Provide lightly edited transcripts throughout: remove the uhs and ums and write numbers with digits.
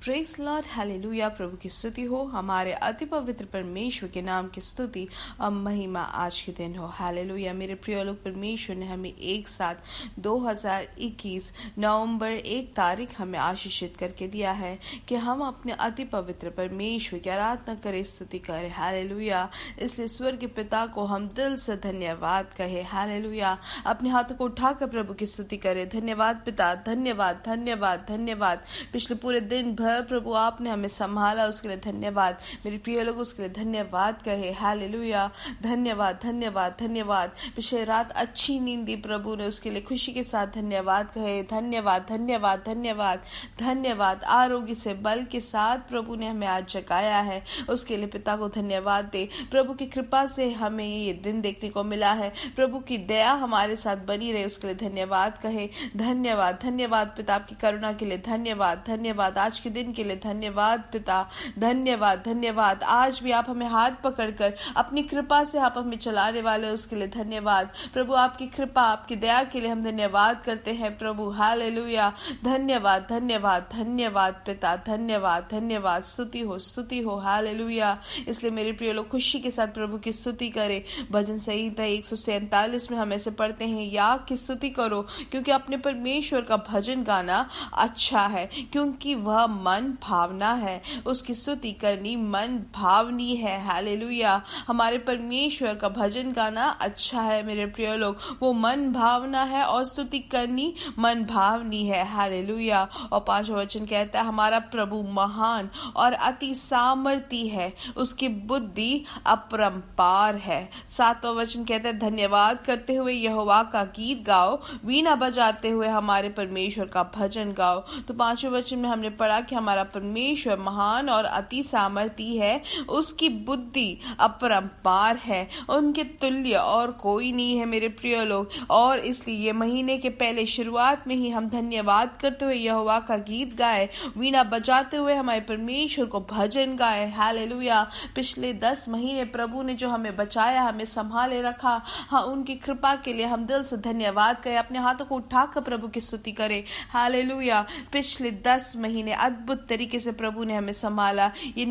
Praise Lord, hallelujah. प्रभु की स्तुति हो। हमारे अति पवित्र परमेश्वर के नाम की स्तुति और महिमा आज के दिन हो। हालेलुया। मेरे प्रिय लोग, परमेश्वर ने हमें एक साथ 2021 नवंबर 1 तारीख हमें आशीषित करके दिया है कि हम अपने अति पवित्र परमेश्वर की आराधना करें, स्तुति करें। हालेलुया। इसलिए स्वर्ग के पिता को हम दिल से धन्यवाद कहे। हालेलुया। अपने हाथों को उठाकर प्रभु की स्तुति करें। धन्यवाद पिता, धन्यवाद धन्यवाद धन्यवाद। पिछले पूरे दिन भर प्रभु आपने हमें संभाला, उसके लिए धन्यवाद। मेरे प्रिय लोग, उसके लिए धन्यवाद कहे। हालेलुया। धन्यवाद धन्यवाद धन्यवाद। पिछले रात अच्छी नींद दी प्रभु ने, उसके लिए खुशी के साथ धन्यवाद कहे। धन्यवाद धन्यवाद धन्यवाद धन्यवाद। आरोग्य से बल के साथ प्रभु ने हमें आज जगाया है, उसके लिए पिता को धन्यवाद दे। प्रभु की कृपा से हमें ये दिन देखने को मिला है। प्रभु की दया हमारे साथ बनी रहे, उसके लिए धन्यवाद कहे। धन्यवाद धन्यवाद पिता, आपकी करुणा के लिए धन्यवाद धन्यवाद। आज के दिन के लिए धन्यवाद पिता, धन्यवाद धन्यवाद। आज भी आप हमें हाथ पकड़कर अपनी कृपा से आप हमें चलाने वाले, उसके लिए धन्यवाद प्रभु। आपकी कृपा, आपकी दया के लिए हम धन्यवाद करते हैं प्रभु। हालेलुया। धन्यवाद धन्यवाद धन्यवाद पिता, धन्यवाद धन्यवाद। स्तुति हो। हालेलुया। इसलिए मेरे प्रिय लोग, खुशी के साथ प्रभु की स्तुति करें। भजन संहिता 147 में हम ऐसे पढ़ते हैं, याग की स्तुति करो क्योंकि अपने परमेश्वर का भजन गाना अच्छा है, क्योंकि वह मन भावना है। उसकी स्तुति करनी मन भावनी है। हालेलुया। हमारे परमेश्वर का भजन गाना अच्छा है मेरे प्रिय लोग, वो मन भावना है और स्तुति करनी मन भावनी है। हालेलुया। और 5वां वचन कहता है, हमारा प्रभु महान और अति सामर्थी है, उसकी बुद्धि अपरंपार है। 7वां वचन कहता है, धन्यवाद करते हुए यहोवा का गीत गाओ, वीणा बजाते हुए हमारे परमेश्वर का भजन गाओ। तो 5वें वचन में हमने पढ़ा कि हमारा परमेश्वर महान और अति सामर्थी है, उसकी बुद्धि अपरंपार है, उनके तुल्य और कोई नहीं है मेरे प्रिय लोग। और इसलिए ये महीने के पहले शुरुआत में ही हम धन्यवाद करते हुए यहोवा का गीत गाए, वीणा बजाते हुए हमारे परमेश्वर को भजन गाए। हालेलुया। पिछले 10 महीने प्रभु ने जो हमें बचाया, हमें संभाले रखा, हाँ, उनकी कृपा के लिए हम दिल से धन्यवाद करें। अपने हाथों को उठाकर प्रभु की स्तुति करें। हालेलुया। पिछले 10 महीने अद्भुत तरीके से प्रभु ने हमें संभाला। ये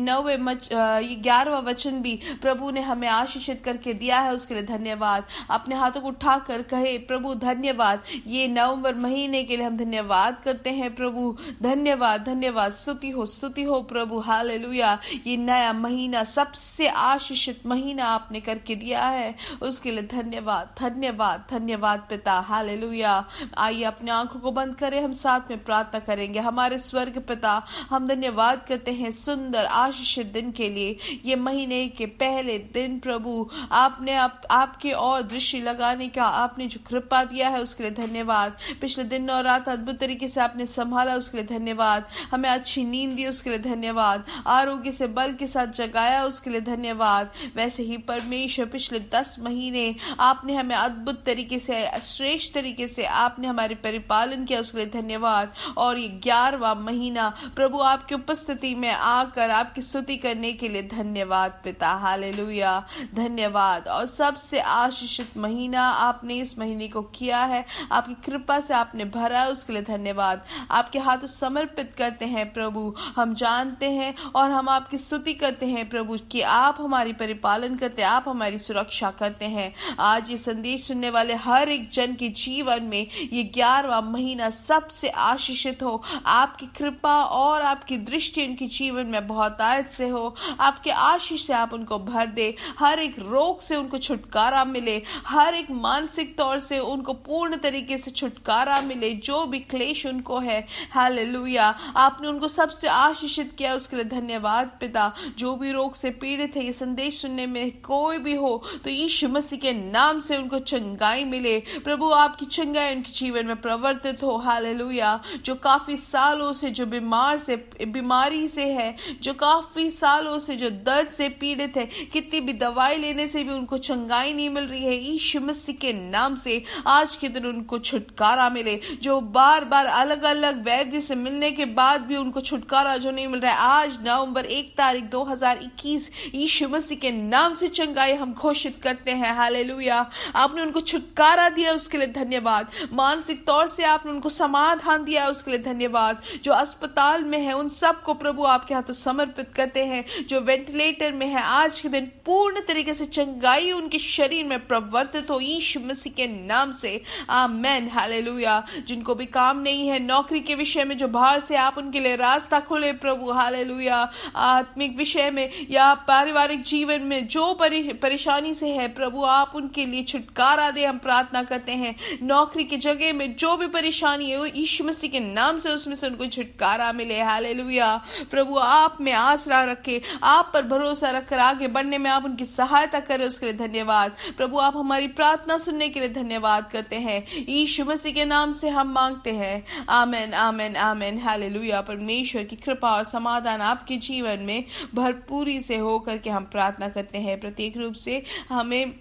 11वां वचन भी प्रभु ने हमें आशीषित करके दिया है, उसके लिए धन्यवाद। अपने हाथों को उठाकर कहे, प्रभु धन्यवाद। ये नवंबर महीने के लिए हम धन्यवाद करते हैं प्रभु। धन्यवाद धन्यवाद। स्तुति हो प्रभु। हालेलुया। ये नया महीना सबसे आशीषित महीना आपने करके दिया है, उसके लिए धन्यवाद धन्यवाद धन्यवाद पिता। हालेलुया। आइए अपने आंखों को बंद करें, हम साथ में प्रार्थना करेंगे। हमारे स्वर्ग पिता, हम धन्यवाद करते हैं सुंदर आशीषित दिन के लिए। ये महीने के पहले दिन प्रभु आपने आपके और दृष्टि लगाने का आपने जो कृपा दिया है, उसके लिए धन्यवाद। पिछले दिन और रात अद्भुत तरीके से आपने संभाला, उसके लिए धन्यवाद। हमें अच्छी नींद दी, उसके लिए धन्यवाद। आरोग्य से बल के साथ जगाया, उसके लिए धन्यवाद। वैसे ही परमेश्वर पिछले 10 महीने आपने हमें अद्भुत तरीके से, श्रेष्ठ तरीके से आपने हमारे परिपालन किया, उसके लिए धन्यवाद। और ये 11वां महीना प्रभु आपकी उपस्थिति में आकर आपकी स्तुति करने के लिए धन्यवाद पिता। हालेलुया। धन्यवाद। और सबसे आशीषित महीना आपने इस महीने को किया है, आपकी कृपा से आपने भरा है, उसके लिए धन्यवाद। आपके हाथों समर्पित करते हैं प्रभु। हम जानते हैं और हम आपकी स्तुति करते हैं प्रभु कि आप हमारी परिपालन करते हैं, आप हमारी सुरक्षा करते हैं। आज ये संदेश सुनने वाले हर एक जन के जीवन में ये 11वां महीना सबसे आशीषित हो। आपकी कृपा और आपकी दृष्टि उनके जीवन में बहुतायत से हो। आपके आशीष से आप उनको भर दे। हर एक रोग से उनको छुटकारा मिले, हर एक मानसिक तौर से उनको पूर्ण तरीके से छुटकारा मिले, जो भी क्लेश उनको है। हालेलुया। आपने उनको सबसे आशीषित किया, उसके लिए धन्यवाद पिता। जो भी रोग से पीड़ित है, ये संदेश सुनने में कोई भी हो, तो यीशु मसीह के नाम से उनको चंगाई मिले प्रभु। आपकी चंगाई उनके जीवन में प्रवर्तित हो। हालेलुया। जो काफी सालों से जो बीमारी से है, जो काफी सालों से जो दर्द से पीड़ित है, कितनी भी दवाई लेने से भी उनको चंगाई नहीं मिल रही है, यीशु मसीह के नाम से आज के दिन उनको छुटकारा मिले। जो बार बार अलग अलग वैद्य से मिलने के बाद भी उनको छुटकारा जो नहीं मिल रहा है, आज नवंबर 1 तारीख 2021 यीशु मसीह के नाम से चंगाई हम घोषित करते हैं। हालेलुया। आपने उनको छुटकारा दिया, उसके लिए धन्यवाद। मानसिक तौर से आपने उनको समाधान दिया, उसके लिए धन्यवाद। जो अस्पताल अस्पताल में है उन सबको प्रभु आपके हाथों समर्पित करते हैं। जो वेंटिलेटर में है आज के दिन पूर्ण तरीके से चंगाई उनके शरीर में प्रवर्तित हो यीशु मसीह के नाम से, आमेन, हालेलुया। जिनको भी काम नहीं है नौकरी के विषय में, जो बाहर से आप उनके लिए रास्ता खोले प्रभु, हालेलुया। आत्मिक विषय में या पारिवारिक जीवन में जो परेशानी से है प्रभु, आप उनके लिए छुटकारा दे, हम प्रार्थना करते हैं। नौकरी की जगह में जो भी परेशानी है यीशु मसीह के नाम से उसमें से उनको छुटकारा मिले, हालेलुया। प्रभु आप में आसरा रखे, आप पर भरोसा रखकर आगे बढ़ने में आप उनकी सहायता करें, उसके लिए धन्यवाद प्रभु। आप हमारी प्रार्थना सुनने के लिए धन्यवाद करते हैं, यीशु मसीह के नाम से हम मांगते हैं, आमेन, आमेन, आमेन, हालेलुया। परमेश्वर की कृपा और समाधान आपके जीवन में भरपूरी से हो करके हम प्रार्थना करते हैं। प्रत्येक रूप से हमें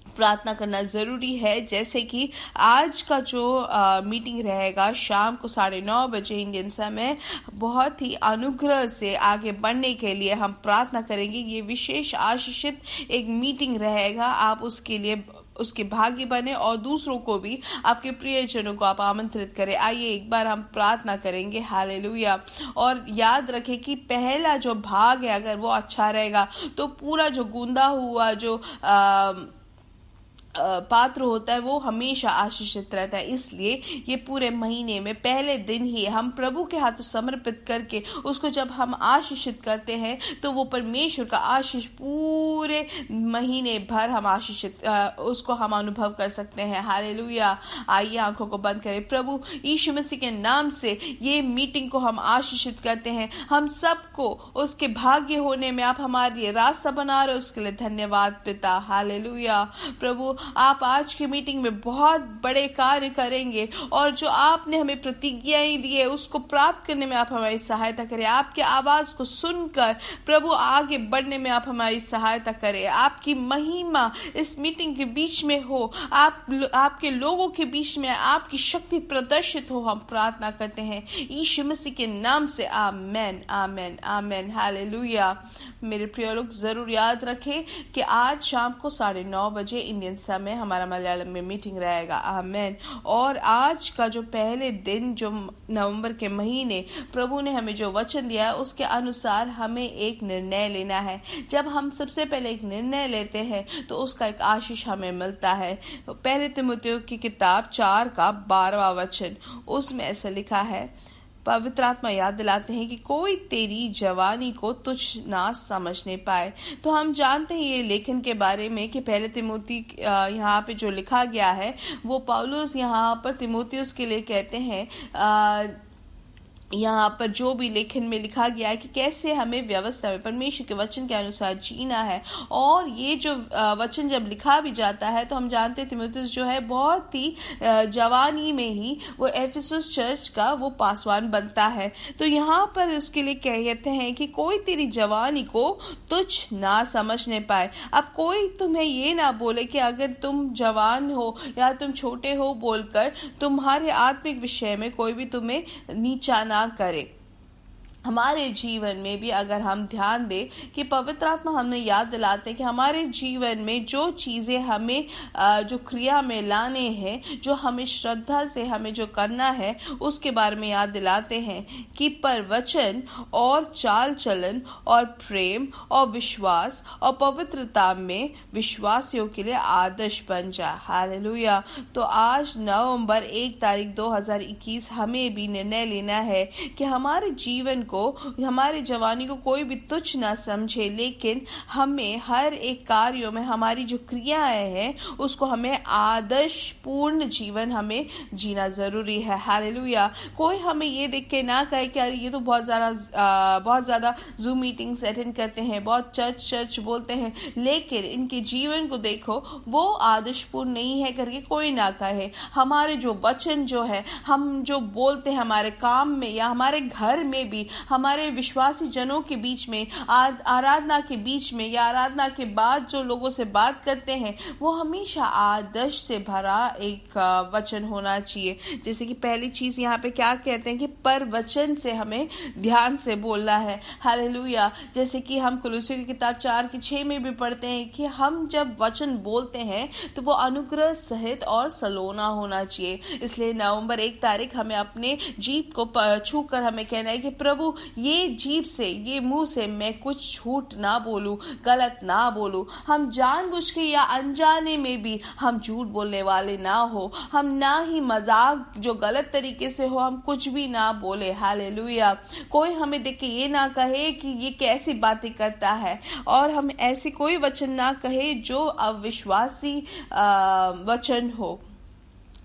प्रार्थना करना जरूरी है, जैसे कि आज का जो मीटिंग रहेगा शाम को 9:30 बजे इंडियन समय, बहुत ही अनुग्रह से आगे बढ़ने के लिए हम प्रार्थना करेंगे। ये विशेष आशीषित एक मीटिंग रहेगा, आप उसके लिए उसके भागी बने और दूसरों को भी, आपके प्रियजनों को आप आमंत्रित करें। आइए एक बार हम प्रार्थना करेंगे, हालेलुया। और याद रखें कि पहला जो भाग है अगर वो अच्छा रहेगा तो पूरा जो गूंदा हुआ जो पात्र होता है वो हमेशा आशीषित रहता है। इसलिए ये पूरे महीने में पहले दिन ही हम प्रभु के हाथों समर्पित करके उसको जब हम आशीषित करते हैं तो वो परमेश्वर का आशीष पूरे महीने भर हम आशीषित उसको हम अनुभव कर सकते हैं, हालेलुया। आइए आंखों को बंद करें। प्रभु यीशु मसीह के नाम से ये मीटिंग को हम आशीषित करते हैं, हम सबको उसके भाग्य होने में आप हमारे लिए रास्ता बना रहे हो, उसके लिए धन्यवाद पिता, हालेलुया। प्रभु आप आज की मीटिंग में बहुत बड़े कार्य करेंगे और जो आपने हमें प्रतिज्ञाएं दी है उसको प्राप्त करने में आप हमारी सहायता करें। आपके आवाज को सुनकर प्रभु आगे बढ़ने में आप हमारी सहायता करें। आपकी महिमा इस मीटिंग के बीच में हो, आपके लोगों के बीच में आपकी शक्ति प्रदर्शित हो, हम प्रार्थना करते हैं यीशु मसीह के नाम से, आमेन, आमेन, आमेन, हालेलुया। मेरे प्रिय लोग जरूर याद रखें कि आज शाम को 9:30 बजे इंडियन समय हमारा मलयालम में मीटिंग रहेगा, आमेन। और आज का जो पहले दिन जो नवंबर के महीने प्रभु ने हमें जो वचन दिया है उसके अनुसार हमें एक निर्णय लेना है। जब हम सबसे पहले एक निर्णय लेते हैं तो उसका एक आशीष हमें मिलता है। पहले तिमुथियुस की किताब 4 का 12वां वचन, उसमें ऐसा लिखा है, पवित्र आत्मा याद दिलाते हैं कि कोई तेरी जवानी को तुच्छ ना समझने पाए। तो हम जानते हैं ये लेखन के बारे में कि पहले तिमोथी यहाँ पे जो लिखा गया है वो पौलुस यहाँ पर तिमोथियुस के लिए कहते हैं। यहाँ पर जो भी लेखन में लिखा गया है कि कैसे हमें व्यवस्था में परमेश्वर के वचन के अनुसार जीना है। और ये जो वचन जब लिखा भी जाता है तो हम जानते हैं तिमोथियुस जो है बहुत ही जवानी में ही वो एफिसुस चर्च का वो पासवान बनता है। तो यहाँ पर उसके लिए कहते हैं कि कोई तेरी जवानी को तुच्छ ना समझने पाए। अब कोई तुम्हें ये ना बोले कि अगर तुम जवान हो या तुम छोटे हो बोलकर तुम्हारे आत्मिक विषय में कोई भी तुम्हें नीचा ना करे। हमारे जीवन में भी अगर हम ध्यान दें कि पवित्र आत्मा हमें याद दिलाते हैं कि हमारे जीवन में जो चीज़ें हमें जो क्रिया में लाने हैं, जो हमें श्रद्धा से हमें जो करना है उसके बारे में याद दिलाते हैं कि प्रवचन और चाल चलन और प्रेम और विश्वास और पवित्रता में विश्वासियों के लिए आदर्श बन जाए, हालेलुया। तो आज नवंबर 1 तारीख 2021 हमें भी निर्णय लेना है कि हमारे जीवन को, हमारे जवानी को कोई भी तुच्छ ना समझे, लेकिन हमें हर एक कार्यों में हमारी जो क्रियाएं हैं उसको हमें आदर्श पूर्ण जीवन हमें जीना जरूरी है, हालेलुया। कोई हमें ये देख के ना कहे कि अरे ये तो बहुत ज्यादा जूम मीटिंग्स अटेंड करते हैं, बहुत चर्च बोलते हैं, लेकिन इनके जीवन को देखो वो आदर्शपूर्ण नहीं है करके कोई ना कहे। हमारे जो वचन जो है, हम जो बोलते हैं हमारे काम में या हमारे घर में भी हमारे विश्वासी जनों के बीच में, आराधना के बीच में या आराधना के बाद जो लोगों से बात करते हैं, वो हमेशा आदर्श से भरा एक वचन होना चाहिए। जैसे कि पहली चीज यहाँ पे क्या कहते हैं कि पर वचन से हमें ध्यान से बोलना है। हालेलुया। जैसे कि हम कुलुस्सियों की किताब 4:6 में भी पढ़ते हैं कि हम जब वचन बोलते हैं तो वो अनुग्रह सहित और सलोना होना चाहिए। इसलिए नवंबर 1 तारीख हमें अपने जीभ को छू कर हमें कहना है कि प्रभु ये जीभ से, ये मुंह से मैं कुछ झूठ ना बोलूं, गलत ना बोलूं। हम जानबूझ के या अनजाने में भी हम झूठ बोलने वाले ना हो। हम ना ही मजाक जो गलत तरीके से हो, हम कुछ भी ना बोले। हालेलुया। कोई हमें देख के ये ना कहे कि ये कैसी बातें करता है, और हम ऐसे कोई वचन ना कहे जो अविश्वासी वचन हो।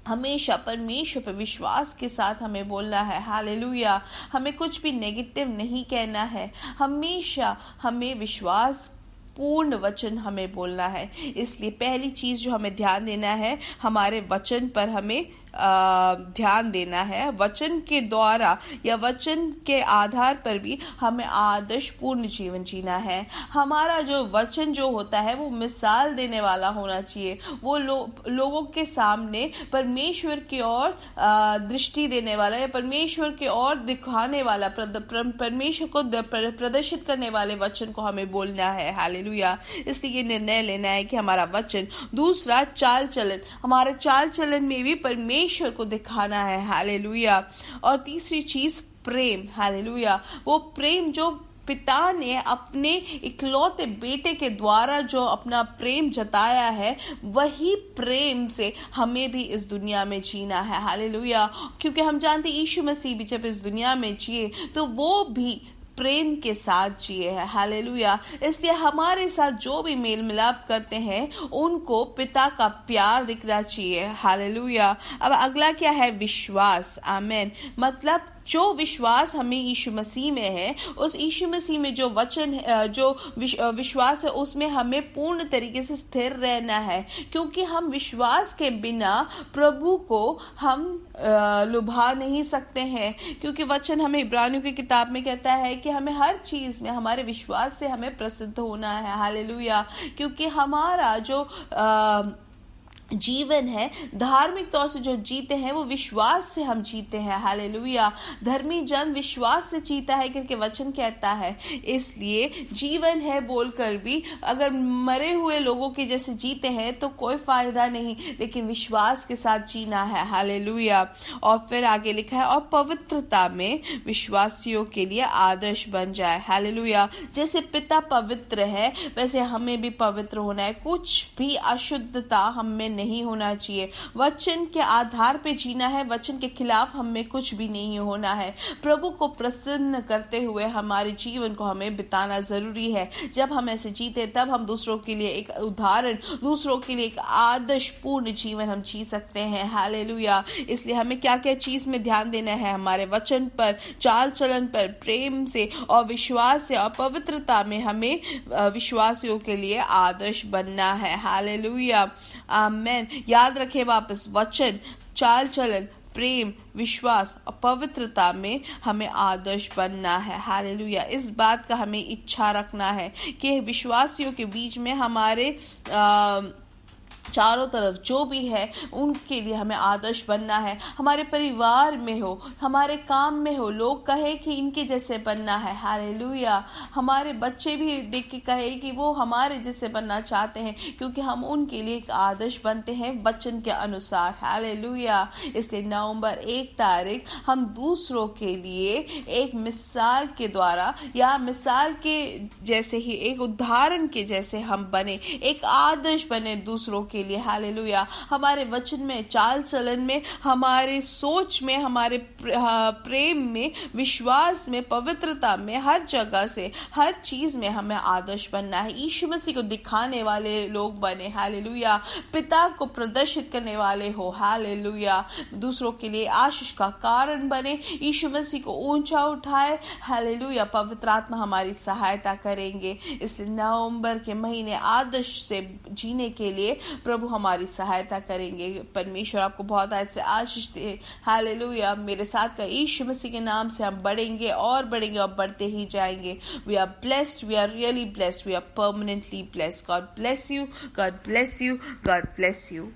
हमेशा परमेश्वर पर विश्वास के साथ हमें बोलना है। हालेलुया। हमें कुछ भी नेगेटिव नहीं कहना है। हमेशा हमें विश्वास पूर्ण वचन हमें बोलना है। इसलिए पहली चीज जो हमें ध्यान देना है, हमारे वचन पर हमें ध्यान देना है। वचन के द्वारा या वचन के आधार पर भी हमें आदर्श पूर्ण जीवन जीना है। हमारा जो वचन जो होता है वो मिसाल देने वाला होना चाहिए। वो लोगों के सामने परमेश्वर की ओर दृष्टि देने वाला या परमेश्वर की ओर दिखाने वाला, परमेश्वर को प्रदर्शित करने वाले वचन को हमें बोलना है। हालेलुया। इसलिए ये निर्णय लेना है कि हमारा वचन, दूसरा चाल चलन, हमारे चाल चलन में भी परमेश्वर को दिखाना है। हालेलुया। और तीसरी चीज प्रेम। हालेलुया। वो प्रेम जो पिता ने अपने इकलौते बेटे के द्वारा जो अपना प्रेम जताया है, वही प्रेम से हमें भी इस दुनिया में जीना है। हालेलुया। क्योंकि हम जानते यीशु मसीह भी जब इस दुनिया में जिए तो वो भी प्रेम के साथ जिए है। हालेलुया। इसलिए हमारे साथ जो भी मेल मिलाप करते हैं उनको पिता का प्यार दिखना चाहिए। हालेलुया। अब अगला क्या है? विश्वास। आमीन। मतलब जो विश्वास हमें यीशु मसीह में है, उस यीशु मसीह में जो वचन जो विश्वास है, उसमें हमें पूर्ण तरीके से स्थिर रहना है। क्योंकि हम विश्वास के बिना प्रभु को हम लुभा नहीं सकते हैं। क्योंकि वचन हमें इब्रानियों की किताब में कहता है कि हमें हर चीज में हमारे विश्वास से हमें प्रसिद्ध होना है। हालेलुया। क्योंकि हमारा जो जीवन है, धार्मिक तौर से जो जीते हैं वो विश्वास से हम जीते हैं। हालेलुया। धर्मी जन विश्वास से जीता है करके वचन कहता है। इसलिए जीवन है बोलकर भी अगर मरे हुए लोगों के जैसे जीते हैं तो कोई फायदा नहीं, लेकिन विश्वास के साथ जीना है। हालेलुया। और फिर आगे लिखा है, और पवित्रता में विश्वासियों के लिए आदर्श बन जाए। हालेलुया। जैसे पिता पवित्र है वैसे हमें भी पवित्र होना है। कुछ भी अशुद्धता हम में नहीं होना चाहिए। वचन के आधार पे जीना है। वचन के खिलाफ हमें कुछ भी नहीं होना है। प्रभु को प्रसन्न करते हुए हमारे जीवन को हमें बिताना जरूरी है। जब हम ऐसे जीते तब हम दूसरों के लिए एक उदाहरण, दूसरों के लिए एक आदर्श पूर्ण जीवन हम जी सकते हैं। हालेलुया। इसलिए हमें क्या क्या चीज में ध्यान देना है? हमारे वचन पर, चाल चलन पर, प्रेम से और विश्वास से और पवित्रता में हमें विश्वासियों के लिए आदर्श बनना है। हालेलुया। आमीन। याद रखें वापस, वचन, चाल चलन, प्रेम, विश्वास और पवित्रता में हमें आदर्श बनना है। हालेलुया। इस बात का हमें इच्छा रखना है कि विश्वासियों के बीच में हमारे चारों तरफ जो भी है उनके लिए हमें आदर्श बनना है। हमारे परिवार में हो, हमारे काम में हो, लोग कहे कि इनके जैसे बनना है। हालेलुया। हमारे बच्चे भी देख के कहे कि वो हमारे जैसे बनना चाहते हैं, क्योंकि हम उनके लिए एक आदर्श बनते हैं वचन के अनुसार। हालेलुया। इसलिए नवंबर 1 तारीख हम दूसरों के लिए एक मिसाल के द्वारा या मिसाल के जैसे ही, एक उदाहरण के जैसे हम बने, एक आदर्श बने दूसरों के लिए। हालेलुया। हमारे वचन में, चाल चलन में, हमारे सोच में, हमारे प्रेम में, विश्वास में, पवित्रता में, हर जगह से, हर चीज में हमें आदर्श बनना है। यीशु मसीह को दिखाने वाले लोग बने। हालेलुया। पिता को प्रदर्शित करने वाले हो। हालेलुया। दूसरों के लिए आशीष का कारण बने, यीशु मसीह को ऊंचा उठाए। हालेलुया। पवित्र आत्मा हमारी सहायता करेंगे। इसलिए नवंबर के महीने आदर्श से जीने के लिए प्रभु हमारी सहायता करेंगे। परमेश्वर आपको बहुत आज से आशीष दे। हालेलुया। मेरे साथ का यीशु मसीह के नाम से हम बढ़ेंगे और बढ़ते ही जाएंगे। We are blessed, we are really blessed, we are permanently blessed. God bless you, God bless you, God bless you.